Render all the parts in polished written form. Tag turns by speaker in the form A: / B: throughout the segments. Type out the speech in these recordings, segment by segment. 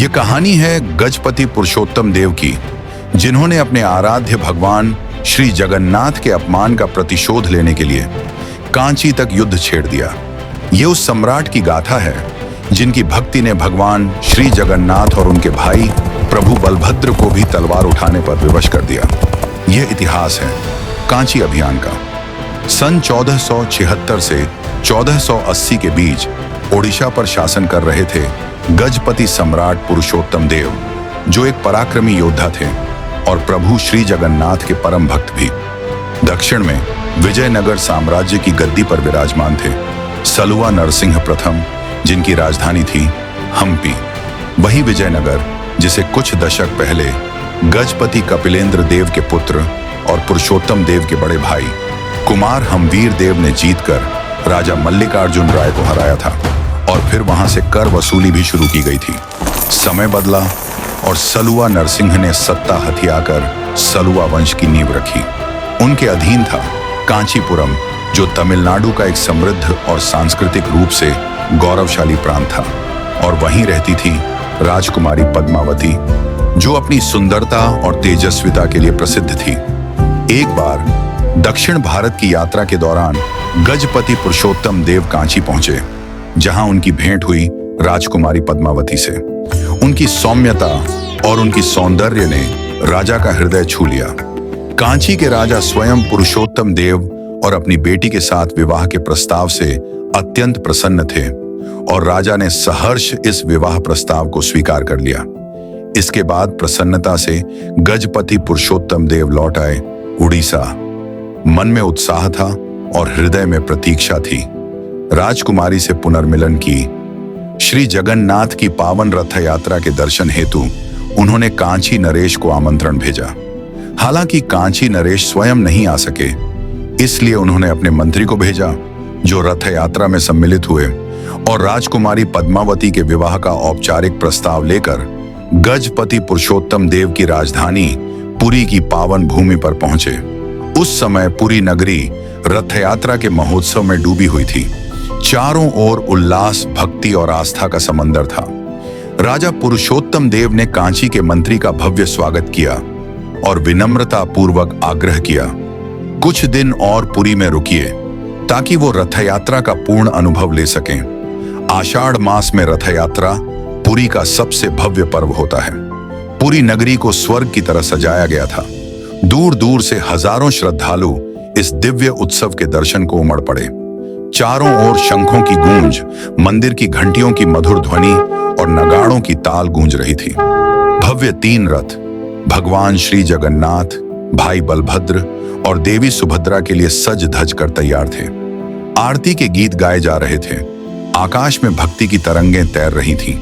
A: ये कहानी है गजपति पुरुषोत्तम देव की, जिन्होंने अपने आराध्य भगवान श्री जगन्नाथ के अपमान का प्रतिशोध लेने के लिए कांची तक युद्ध छेड़ दिया। ये उस सम्राट की गाथा है जिनकी भक्ति ने भगवान श्री जगन्नाथ और उनके भाई प्रभु बलभद्र को भी तलवार उठाने पर विवश कर दिया। यह इतिहास है कांची अभियान का। सन 1476 से 1480 के बीच ओडिशा पर शासन कर रहे थे गजपति सम्राट पुरुषोत्तम देव, जो एक पराक्रमी योद्धा थे और प्रभु श्री जगन्नाथ के परम भक्त भी। दक्षिण में विजयनगर साम्राज्य की गद्दी पर विराजमान थे सलुवा नरसिंह प्रथम, जिनकी राजधानी थी हम्पी। वही विजयनगर जिसे कुछ दशक पहले गजपति कपिलेंद्र देव के पुत्र और पुरुषोत्तम देव के बड़े भाई कुमार हमवीर देव ने जीतकर राजा मल्लिकार्जुन राय को हराया था, और फिर वहां से कर वसूली भी शुरू की गई थी। समय बदला और सलुवा नरसिंह ने सत्ता हथियाकर सलुवा वंश की नींव रखी। उनके अधीन था कांचीपुरम, जो तमिलनाडु का एक समृद्ध और सांस्कृतिक रूप से गौरवशाली प्रांत था, और वहीं रहती थी राजकुमारी पद्मावती, जो अपनी सुंदरता और तेजस्विता के लिए प्रसिद्ध थी। एक बार दक्षिण भारत की यात्रा के दौरान गजपति पुरुषोत्तम देव कांची पहुंचे, जहां उनकी भेंट हुई राजकुमारी पद्मावती से। उनकी सौम्यता और उनकी सौंदर्य ने राजा का हृदय छू लिया। कांची के राजा स्वयं पुरुषोत्तम देव और अपनी बेटी के साथ विवाह के प्रस्ताव से अत्यंत प्रसन्न थे, और राजा ने सहर्ष इस विवाह प्रस्ताव को स्वीकार कर लिया। इसके बाद प्रसन्नता से गजपति पुरुषोत्तम देव लौट आए उड़ीसा। मन में उत्साह था और हृदय में प्रतीक्षा थी। राजकुमारी से पुनर्मिलन की। श्री जगन्नाथ की पावन रथ यात्रा के दर्शन हेतु उन्होंने कांची नरेश को आमंत्रण भेजा। हालांकि कांची नरेश स्वयं नहीं आ सके, इसलिए उन्होंने अपने मंत्री को भेजा, जो रथ यात्रा में सम्मिलित हुए और राजकुमारी पद्मावती के विवाह का औपचारिक प्रस्ताव लेकर गजपति पुरुषोत्तम देव की राजधानी पुरी की पावन भूमि पर पहुंचे। उस समय पुरी नगरी रथ यात्रा के महोत्सव में डूबी हुई थी। चारों ओर उल्लास, भक्ति और आस्था का समंदर था। राजा पुरुषोत्तम देव ने कांची के मंत्री का भव्य स्वागत किया और विनम्रता पूर्वक आग्रह किया, कुछ दिन और पुरी में रुकिए ताकि वो रथ यात्रा का पूर्ण अनुभव ले सकें। आषाढ़ मास में रथ यात्रा पुरी का सबसे भव्य पर्व होता है। पुरी नगरी को स्वर्ग की तरह सजाया गया था। दूर दूर से हजारों श्रद्धालु इस दिव्य उत्सव के दर्शन को उमड़ पड़े। चारों ओर शंखों की गूंज, मंदिर की घंटियों की मधुर ध्वनि और नगाड़ों की ताल गूंज रही थी। भव्य 3 रथ भगवान श्री जगन्नाथ, भाई बलभद्र और देवी सुभद्रा के लिए सज धज कर तैयार थे। आरती के गीत गाए जा रहे थे। आकाश में भक्ति की तरंगें तैर रही थीं।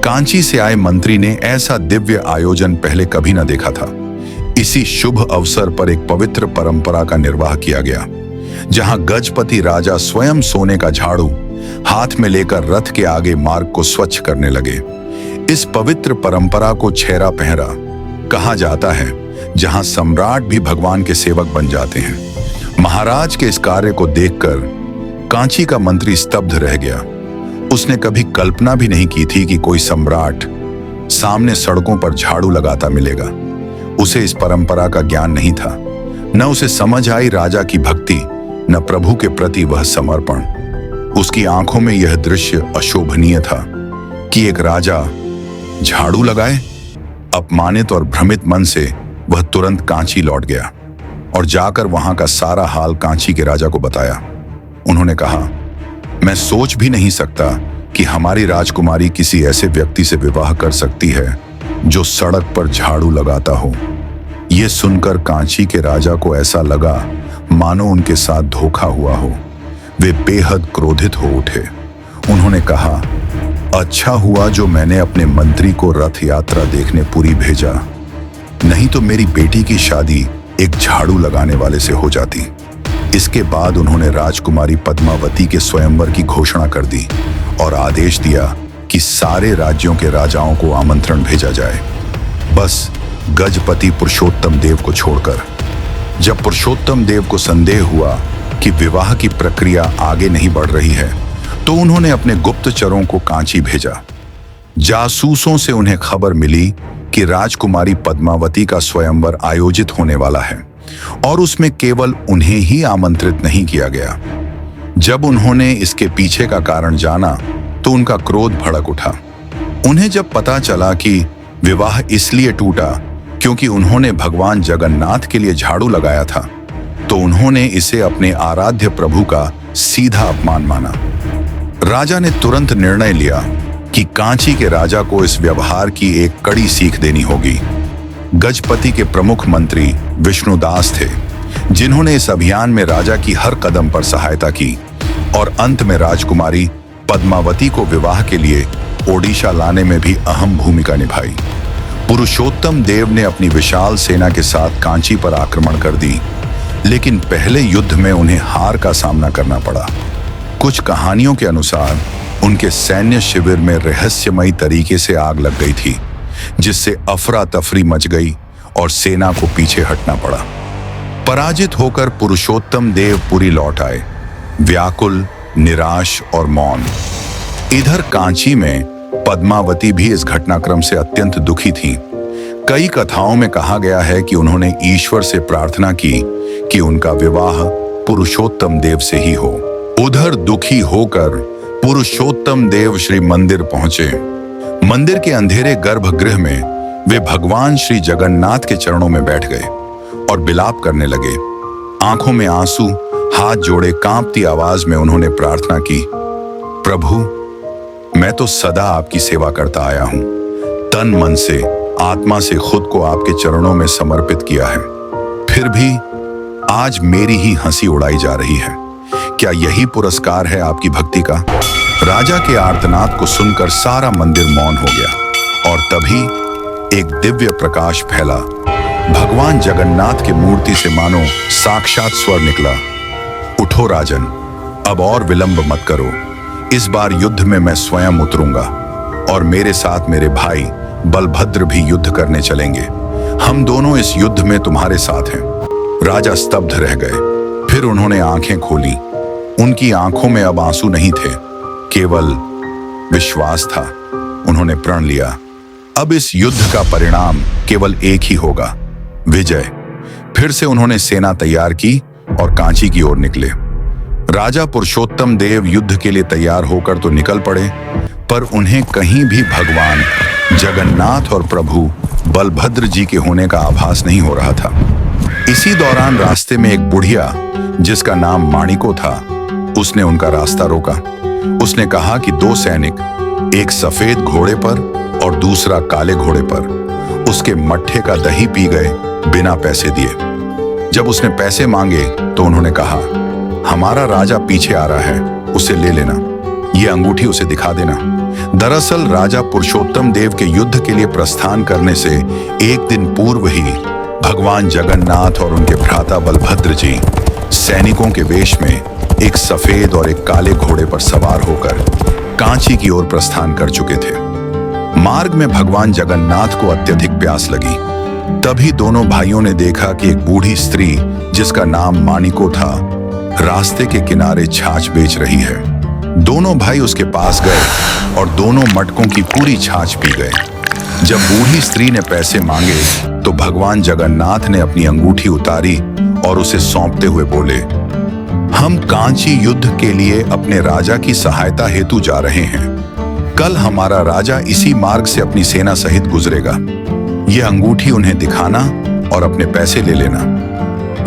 A: कांची से आए मंत्री ने ऐसा दिव्य आयोजन पहले कभी न देखा था। इसी शुभ अवसर पर एक पवित्र परंपरा का निर्वाह किया गया, जहां गजपति राजा स्वयं सोने का झाड़ू हाथ में लेकर रथ के आगे मार्ग को स्वच्छ करने लगे। इस पवित्र परंपरा को छेरा पहरा कहा जाता है, जहां सम्राट भी भगवान के सेवक बन जाते हैं। महाराज के इस कार्य को देखकर कांची का मंत्री स्तब्ध रह गया। उसने कभी कल्पना भी नहीं की थी कि कोई सम्राट सामने सड़कों पर झाड़ू लगाता मिलेगा। उसे इस परंपरा का ज्ञान नहीं था। न उसे समझ आई राजा की भक्ति, न प्रभु के प्रति वह समर्पण। उसकी आंखों में यह दृश्य अशोभनीय था कि एक राजा झाड़ू लगाए। अपमानित और भ्रमित मन से वह तुरंत कांची लौट गया और जाकर वहां का सारा हाल कांची के राजा को बताया। उन्होंने कहा, मैं सोच भी नहीं सकता कि हमारी राजकुमारी किसी ऐसे व्यक्ति से विवाह कर सकती है जो सड़क पर झाड़ू लगाता हो। यह सुनकर कांची के राजा को ऐसा लगा मानो उनके साथ धोखा हुआ हो। वे बेहद क्रोधित हो उठे। उन्होंने कहा, अच्छा हुआ जो मैंने अपने मंत्री को रथ यात्रा देखने पुरी भेजा, नहीं तो मेरी बेटी की शादी एक झाड़ू लगाने वाले से हो जाती। इसके बाद उन्होंने राजकुमारी पद्मावती के स्वयंवर की घोषणा कर दी और आदेश दिया कि सारे राज्यों के राजाओं को आमंत्रण भेजा जाए, बस गजपति पुरुषोत्तम देव को छोड़कर। जब पुरुषोत्तम देव को संदेह हुआ कि विवाह की प्रक्रिया आगे नहीं बढ़ रही है, तो उन्होंने अपने गुप्तचरों को कांची भेजा। जासूसों से उन्हें खबर मिली कि राजकुमारी पद्मावती का स्वयंवर आयोजित होने वाला है और उसमें केवल उन्हें ही आमंत्रित नहीं किया गया। जब उन्होंने इसके पीछे का कारण जाना तो उनका क्रोध भड़क उठा। उन्हें जब पता चला कि विवाह इसलिए टूटा क्योंकि उन्होंने भगवान जगन्नाथ के लिए झाड़ू लगाया था, तो उन्होंने इसे अपने आराध्य प्रभु का सीधा अपमान माना। राजा ने तुरंत निर्णय लिया कि कांची के राजा को इस व्यवहार की एक कड़ी सीख देनी होगी। गजपति के प्रमुख मंत्री विष्णुदास थे, जिन्होंने इस अभियान में राजा की हर कदम पर सहायता की और अंत में राजकुमारी पद्मावती को विवाह के लिए ओडिशा लाने में भी अहम भूमिका निभाई। पुरुषोत्तम देव ने अपनी विशाल सेना के साथ कांची पर आक्रमण कर दी, लेकिन पहले युद्ध में उन्हें हार का सामना करना पड़ा। कुछ कहानियों के अनुसार उनके सैन्य शिविर में रहस्यमयी तरीके से आग लग गई थी, जिससे अफरा तफरी मच गई और सेना को पीछे हटना पड़ा। पराजित होकर पुरुषोत्तम देव पुरी लौट आए, व्याकुल, निराश और मौन। इधर कांची में पद्मावती भी इस घटनाक्रम से अत्यंत दुखी थी। कई कथाओं में कहा गया है कि उन्होंने ईश्वर से प्रार्थना की कि उनका विवाह पुरुषोत्तम देव से ही हो। उधर दुखी होकर पुरुषोत्तम देव श्री मंदिर पहुंचे। मंदिर के अंधेरे गर्भगृह में वे भगवान श्री जगन्नाथ के चरणों में बैठ गए और बिलाप करने लगे। आंखों में आंसू, हाथ जोड़े कांपती आवाज में उन्होंने प्रार्थना की, प्रभु, मैं तो सदा आपकी सेवा करता आया हूं। तन मन से, आत्मा से खुद को आपके चरणों में समर्पित किया है। फिर भी आज मेरी ही हंसी उड़ाई जा रही है। क्या यही पुरस्कार है आपकी भक्ति का? राजा के आर्तनाद को सुनकर सारा मंदिर मौन हो गया और तभी एक दिव्य प्रकाश फैला। भगवान जगन्नाथ की मूर्ति से मानो साक्षात स्वर निकला, उठो राजन, अब और विलंब मत करो। इस बार युद्ध में मैं स्वयं उतरूंगा और मेरे साथ मेरे भाई बलभद्र भी युद्ध करने चलेंगे। हम दोनों इस युद्ध में तुम्हारे साथ हैं। राजा स्तब्ध रह गए। फिर उन्होंने आंखें खोली। उनकी आंखों में अब आंसू नहीं थे, केवल विश्वास था। उन्होंने प्रण लिया, अब इस युद्ध का परिणाम केवल एक ही होगा, विजय। फिर से उन्होंने सेना तैयार की और कांची की ओर निकले। राजा पुरुषोत्तम देव युद्ध के लिए तैयार होकर तो निकल पड़े, पर उन्हें कहीं भी भगवान जगन्नाथ और प्रभु बलभद्र जी के होने का आभास नहीं हो रहा था। इसी दौरान रास्ते में एक बुढ़िया, जिसका नाम माणिको था, उसने उनका रास्ता रोका। उसने कहा कि दो सैनिक, एक सफेद घोड़े पर और दूसरा काले घोड़े पर, उसके मट्ठे का दही पी गए बिना पैसे दिए। जब उसने पैसे मांगे तो उन्होंने कहा, हमारा राजा पीछे आ रहा है, उसे ले लेना, ये अंगूठी उसे दिखा देना। दरअसल राजा पुरुषोत्तम देव के युद्ध के लिए प्रस्थान करने से एक दिन पूर्व ही भगवान जगन्नाथ और उनके भ्राता बलभद्र जी सैनिकों के वेश में एक सफेद और एक काले घोड़े पर सवार होकर कांची की ओर प्रस्थान कर चुके थे। मार्ग में भगवान जगन्नाथ को अत्यधिक प्यास लगी। तभी दोनों भाइयों ने देखा कि एक बूढ़ी स्त्री, जिसका नाम माणिको था, रास्ते के किनारे छाछ बेच रही है। दोनों भाई उसके पास गए और दोनों मटकों की पूरी छाछ पी गए। जब बूढ़ी स्त्री ने पैसे मांगे तो भगवान जगन्नाथ ने अपनी अंगूठी उतारी और उसे सौंपते हुए बोले, हम कांची युद्ध के लिए अपने राजा की सहायता हेतु जा रहे हैं। कल हमारा राजा इसी मार्ग से अपनी सेना सहित गुजरेगा। यह अंगूठी उन्हें दिखाना और अपने पैसे ले लेना।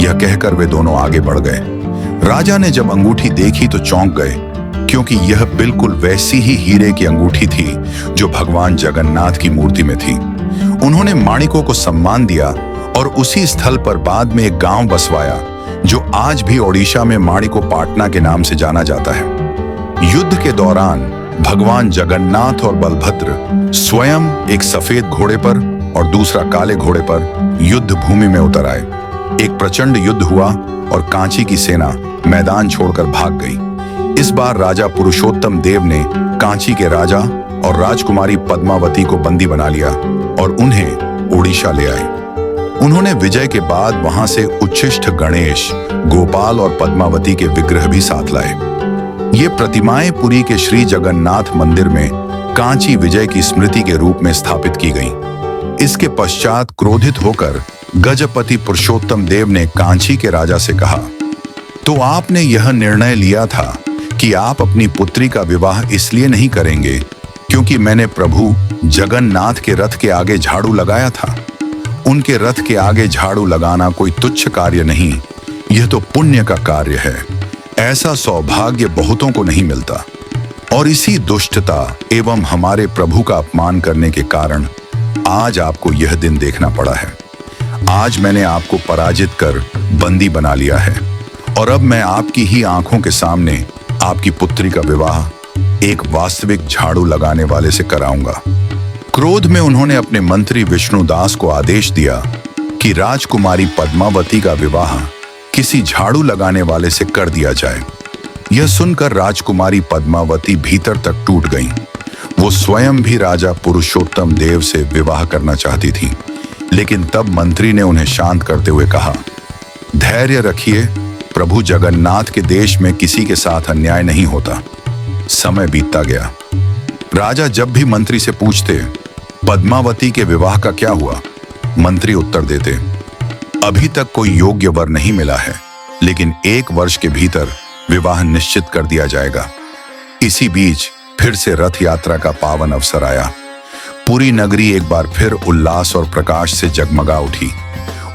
A: यह कहकर वे दोनों आगे बढ़ गए। राजा ने जब अंगूठी देखी तो चौंक गए, क्योंकि यह बिल्कुल वैसी ही हीरे की अंगूठी थी जो भगवान जगन्नाथ की मूर्ति में थी। उन्होंने माणिको को सम्मान दिया और उसी स्थल पर बाद में एक गांव बसवाया, जो आज भी ओडिशा में माणिको पाटना के नाम से जाना जाता है। युद्ध के दौरान भगवान जगन्नाथ और बलभद्र स्वयं एक सफेद घोड़े पर और दूसरा काले घोड़े पर युद्ध भूमि में उतर आए। एक प्रचंड युद्ध हुआ और कांची की सेना मैदान छोड़कर भाग गई। इस बार राजा पुरुषोत्तम देव ने कांची के राजा और राजकुमारी पद्मावती को बंदी बना लिया और उन्हें ओडिशा ले आए। उन्होंने विजय के बाद वहां से उच्छिष्ट गणेश, गोपाल और पद्मावती के विग्रह भी साथ लाए। ये प्रतिमाएं पुरी के श्री जगन्नाथ मंदिर में कांची विजय की स्मृति के रूप में स्थापित की गई। इसके पश्चात क्रोधित होकर गजपति पुरुषोत्तम देव ने कांची के राजा से कहा, तो आपने यह निर्णय लिया था कि आप अपनी पुत्री का विवाह इसलिए नहीं करेंगे क्योंकि मैंने प्रभु जगन्नाथ के रथ के आगे झाड़ू लगाया था। उनके रथ के आगे झाड़ू लगाना कोई तुच्छ कार्य नहीं, यह तो पुण्य का कार्य है। ऐसा सौभाग्य बहुतों को नहीं मिलता और इसी दुष्टता एवं हमारे प्रभु का अपमान करने के कारण आज आपको यह दिन देखना पड़ा है। आज मैंने आपको पराजित कर बंदी बना लिया है और अब मैं आपकी ही आंखों के सामने आपकी पुत्री का विवाह एक वास्तविक झाड़ू लगाने वाले से कराऊंगा। क्रोध में उन्होंने अपने मंत्री विष्णुदास को आदेश दिया कि राजकुमारी पद्मावती का विवाह किसी झाड़ू लगाने वाले से कर दिया जाए। यह सुनकर राजकुमारी पद्मावती भीतर तक टूट गईं। वो स्वयं भी राजा पुरुषोत्तम देव से विवाह करना चाहती थी, लेकिन तब मंत्री ने उन्हें शांत करते हुए कहा, धैर्य रखिए, प्रभु जगन्नाथ के देश में किसी के साथ अन्याय नहीं होता। समय बीतता गया। राजा जब भी मंत्री से पूछते, पद्मावती के विवाह का क्या हुआ, मंत्री उत्तर देते, अभी तक कोई योग्य वर नहीं मिला है, लेकिन 1 वर्ष के भीतर विवाह निश्चित कर दिया जाएगा। इसी बीच फिर से रथ यात्रा का पावन अवसर आया। पूरी नगरी एक बार फिर उल्लास और प्रकाश से जगमगा उठी।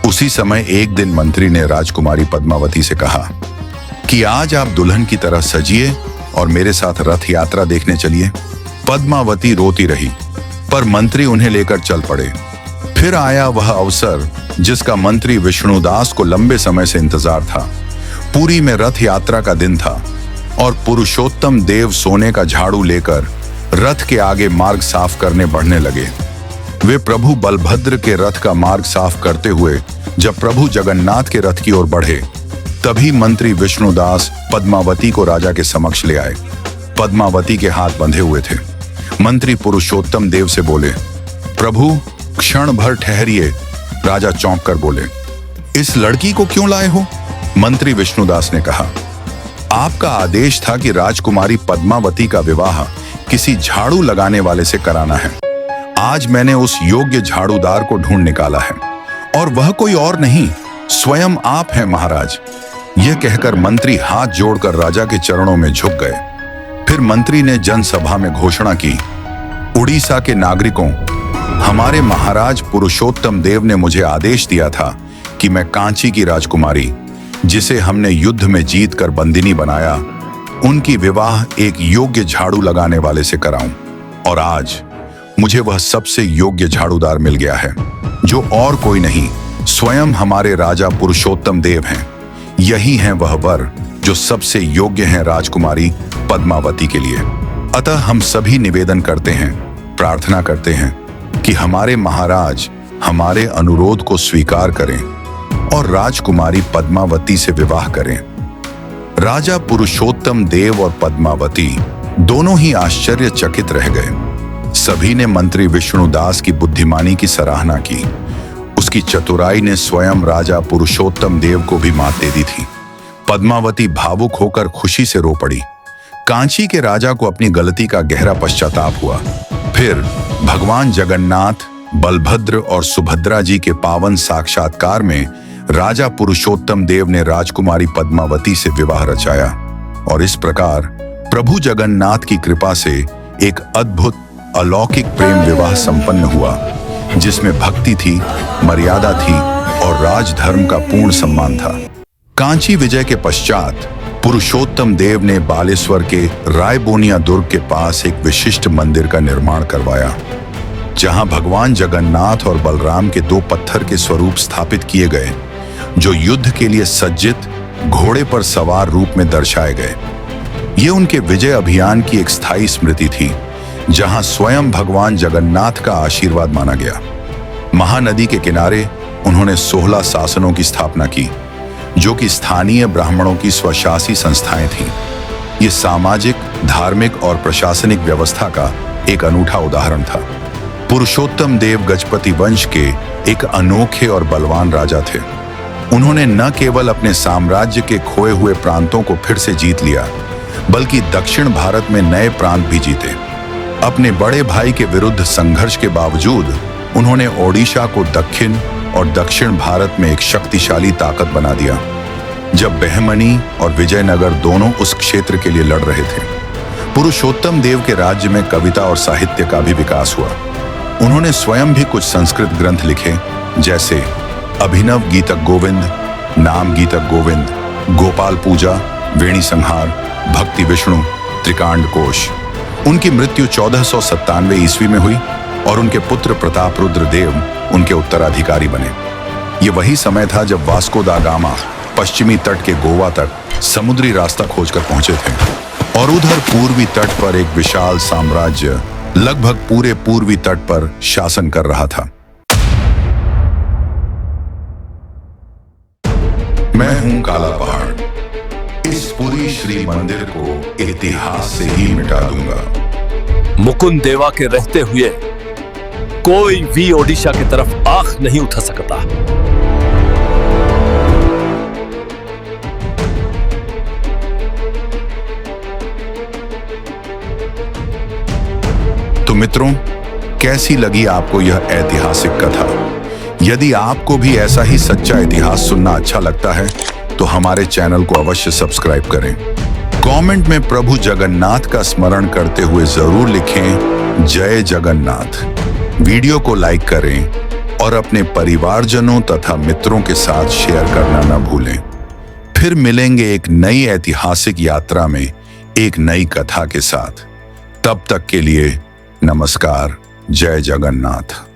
A: उसी समय एक दिन मंत्री ने राजकुमारी पद्मावती से कहा कि आज आप दुल्हन की तरह सजिए और मेरे साथ रथ यात्रा देखने चलिए। पद्मावती रोती रही, पर मंत्री उन्हें लेकर चल पड़े। फिर आया वह अवसर जिसका मंत्री विष्णुदास को लंबे समय से इंतजार था। पुरी में रथ यात्रा का दिन था और पुरुषोत्तम देव सोने का झाड़ू लेकर रथ के आगे मार्ग साफ करने बढ़ने लगे। वे प्रभु बलभद्र के रथ का मार्ग साफ करते हुए जब प्रभु जगन्नाथ के रथ की ओर बढ़े, तभी मंत्री विष्णुदास पद्मावती को राजा के समक्ष ले आए। पद्मावती के हाथ बंधे हुए थे। मंत्री पुरुषोत्तम देव से बोले, प्रभु क्षण भर ठहरिए। राजा चौंक कर बोले, इस लड़की को क्यों लाए हो? मंत्री विष्णुदास ने कहा, आपका आदेश था कि राजकुमारी पद्मावती का विवाह किसी झाड़ू लगाने वाले से कराना है। आज मैंने उस योग्य झाड़ूदार को ढूंढ निकाला है और वह कोई और नहीं, स्वयं आप हैं महाराज। यह कहकर मंत्री हाथ जोड़कर राजा के चरणों में झुक गए। फिर मंत्री ने जनसभा में घोषणा की, उड़ीसा के नागरिकों, हमारे महाराज पुरुषोत्तम देव ने मुझे आदेश दिया था कि मैं कांची की राजकुमारी, जिसे हमने युद्ध में जीत कर बंदिनी बनाया, उनकी विवाह एक योग्य झाड़ू लगाने वाले से कराऊं। और आज मुझे वह सबसे योग्य झाड़ूदार मिल गया है, जो और कोई नहीं, स्वयं हमारे राजा पुरुषोत्तम देव हैं। यही है वह वर जो सबसे योग्य हैं राजकुमारी पद्मावती के लिए। अतः हम सभी निवेदन करते हैं, प्रार्थना करते हैं कि हमारे महाराज हमारे अनुरोध को स्वीकार करें और राजकुमारी पद्मावती से विवाह करें। राजा पुरुषोत्तम देव और पद्मावती दोनों ही आश्चर्यचकित रह गए। सभी ने मंत्री विष्णुदास की बुद्धिमानी की सराहना की। उसकी चतुराई ने स्वयं राजा पुरुषोत्तम देव को भी मात दे दी थी। पद्मावती भावुक होकर खुशी से रो पड़ी। कांची के राजा को अपनी गलती का गहरा पश्चाताप हुआ। फिर भगवान जगन्नाथ, बलभद्र और सुभद्रा जी के पावन साक्षात्कार में राजा पुरुषोत्तम देव ने राजकुमारी पद्मावती से विवाह रचाया और इस प्रकार प्रभु जगन्नाथ की कृपा से एक अद्भुत अलौकिक प्रेम विवाह संपन्न हुआ, जिसमें भक्ति थी, मर्यादा थी और राजधर्म का पूर्ण सम्मान था। कांची विजय के पश्चात पुरुषोत्तम देव ने बालेश्वर के रायबोनिया दुर्ग के पास एक विशिष्ट मंदिर का निर्माण करवाया, जहां भगवान जगन्नाथ और बलराम के 2 पत्थर के स्वरूप स्थापित किए गए, जो युद्ध के लिए सज्जित घोड़े पर सवार रूप में दर्शाए गए। ये उनके विजय अभियान की एक स्थायी स्मृति थी, जहां स्वयं भगवान जगन्नाथ का आशीर्वाद माना गया। महानदी के किनारे उन्होंने 16 शासनों की स्थापना की, जो कि स्थानीय ब्राह्मणों की स्वशासी संस्थाएं थीं। ये सामाजिक, धार्मिक और प्रशासनिक व्यवस्था का एक अनूठा उदाहरण था। पुरुषोत्तम देव गजपति वंश के एक अनोखे और बलवान राजा थे। उन्होंने न केवल अपने साम्राज्य के खोए हुए प्रांतों को फिर से जीत लिया, बल्कि दक्षिण भारत में नए प्रांत भी जीते। अपने बड़े भाई के विरुद्ध संघर्ष के बावजूद उन्होंने ओडिशा को दक्षिण और दक्षिण भारत में एक शक्तिशाली ताकत बना दिया। जब बहमनी और विजयनगर दोनों उस क्षेत्र के लिए लड़ रहे थे, पुरुषोत्तम देव के राज्य में कविता और साहित्य का भी विकास हुआ। उन्होंने स्वयं भी कुछ संस्कृत ग्रंथ लिखे, जैसे अभिनव गीतक गोविंद, नाम गीतक गोविंद, गोपाल पूजा, वेणी संहार, भक्ति विष्णु, त्रिकांड कोश। उनकी मृत्यु 1497 ईस्वी में हुई और उनके पुत्र प्रतापरुद्र देव उनके उत्तराधिकारी बने। ये वही समय था जब वास्को दा गामा पश्चिमी तट के गोवा तक समुद्री रास्ता खोजकर पहुंचे थे और उधर पूर्वी तट पर एक विशाल साम्राज्य लगभग पूरे पूर्वी तट पर शासन कर रहा था। मैं हूं काला पहाड़। इस पूरी श्री मंदिर को इतिहास से ही मिटा दूंगा।
B: मुकुंद देवा के रहते हुए कोई भी ओडिशा की तरफ आंख नहीं उठा सकता।
A: तो मित्रों, कैसी लगी आपको यह ऐतिहासिक कथा? यदि आपको भी ऐसा ही सच्चा इतिहास सुनना अच्छा लगता है तो हमारे चैनल को अवश्य सब्सक्राइब करें। कमेंट में प्रभु जगन्नाथ का स्मरण करते हुए जरूर लिखें जय जगन्नाथ। वीडियो को लाइक करें और अपने परिवारजनों तथा मित्रों के साथ शेयर करना न भूलें। फिर मिलेंगे एक नई ऐतिहासिक यात्रा में एक नई कथा के साथ। तब तक के लिए नमस्कार। जय जगन्नाथ।